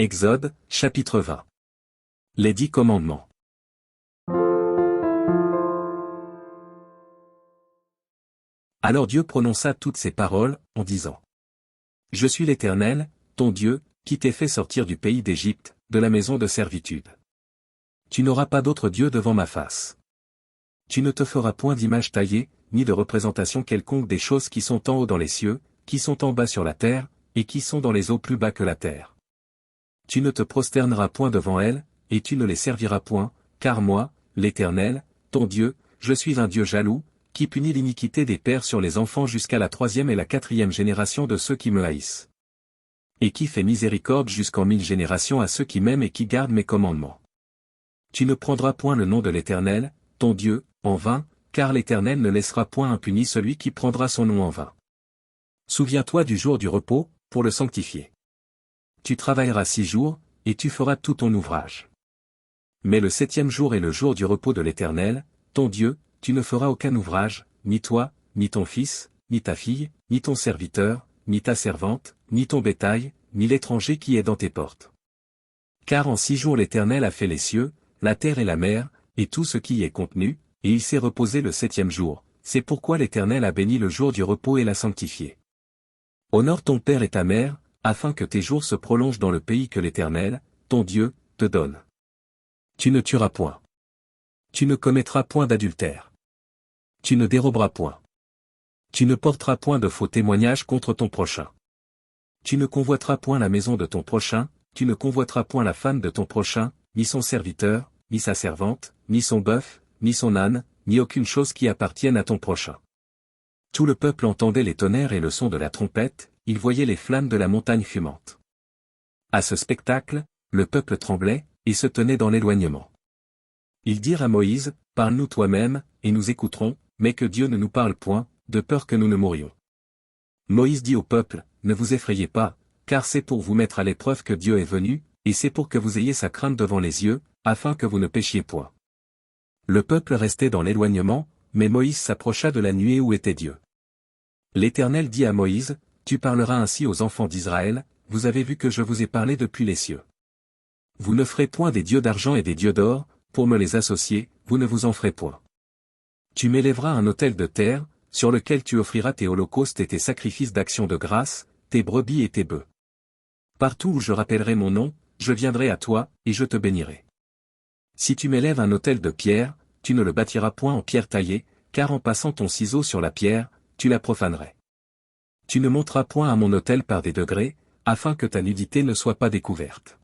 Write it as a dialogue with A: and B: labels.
A: Exode, chapitre 20. Les 10 commandements. Alors Dieu prononça toutes ces paroles, en disant: Je suis l'Éternel, ton Dieu, qui t'ai fait sortir du pays d'Égypte, de la maison de servitude. Tu n'auras pas d'autre Dieu devant ma face. Tu ne te feras point d'image taillée, ni de représentation quelconque des choses qui sont en haut dans les cieux, qui sont en bas sur la terre, et qui sont dans les eaux plus bas que la terre. Tu ne te prosterneras point devant elles, et tu ne les serviras point, car moi, l'Éternel, ton Dieu, je suis un Dieu jaloux, qui punit l'iniquité des pères sur les enfants jusqu'à la 3e et la 4e génération de ceux qui me haïssent. Et qui fait miséricorde jusqu'en 1000 générations à ceux qui m'aiment et qui gardent mes commandements. Tu ne prendras point le nom de l'Éternel, ton Dieu, en vain, car l'Éternel ne laissera point impuni celui qui prendra son nom en vain. Souviens-toi du jour du repos, pour le sanctifier. Tu travailleras 6 jours, et tu feras tout ton ouvrage. Mais le 7e jour est le jour du repos de l'Éternel, ton Dieu, tu ne feras aucun ouvrage, ni toi, ni ton fils, ni ta fille, ni ton serviteur, ni ta servante, ni ton bétail, ni l'étranger qui est dans tes portes. Car en 6 jours l'Éternel a fait les cieux, la terre et la mer, et tout ce qui y est contenu, et il s'est reposé le 7e jour, c'est pourquoi l'Éternel a béni le jour du repos et l'a sanctifié. Honore ton père et ta mère, afin que tes jours se prolongent dans le pays que l'Éternel, ton Dieu, te donne. Tu ne tueras point. Tu ne commettras point d'adultère. Tu ne déroberas point. Tu ne porteras point de faux témoignages contre ton prochain. Tu ne convoiteras point la maison de ton prochain, tu ne convoiteras point la femme de ton prochain, ni son serviteur, ni sa servante, ni son bœuf, ni son âne, ni aucune chose qui appartienne à ton prochain. Tout le peuple entendait les tonnerres et le son de la trompette, il voyait les flammes de la montagne fumante. À ce spectacle, le peuple tremblait, et se tenait dans l'éloignement. Ils dirent à Moïse, Parle-nous toi-même, et nous écouterons, mais que Dieu ne nous parle point, de peur que nous ne mourions. Moïse dit au peuple, Ne vous effrayez pas, car c'est pour vous mettre à l'épreuve que Dieu est venu, et c'est pour que vous ayez sa crainte devant les yeux, afin que vous ne péchiez point. Le peuple restait dans l'éloignement, mais Moïse s'approcha de la nuée où était Dieu. L'Éternel dit à Moïse, Tu parleras ainsi aux enfants d'Israël, vous avez vu que je vous ai parlé depuis les cieux. Vous ne ferez point des dieux d'argent et des dieux d'or, pour me les associer, vous ne vous en ferez point. Tu m'élèveras un autel de terre, sur lequel tu offriras tes holocaustes et tes sacrifices d'action de grâce, tes brebis et tes bœufs. Partout où je rappellerai mon nom, je viendrai à toi, et je te bénirai. Si tu m'élèves un autel de pierre, tu ne le bâtiras point en pierre taillée, car en passant ton ciseau sur la pierre, tu la profanerais. Tu ne monteras point à mon autel par des degrés, afin que ta nudité ne soit pas découverte.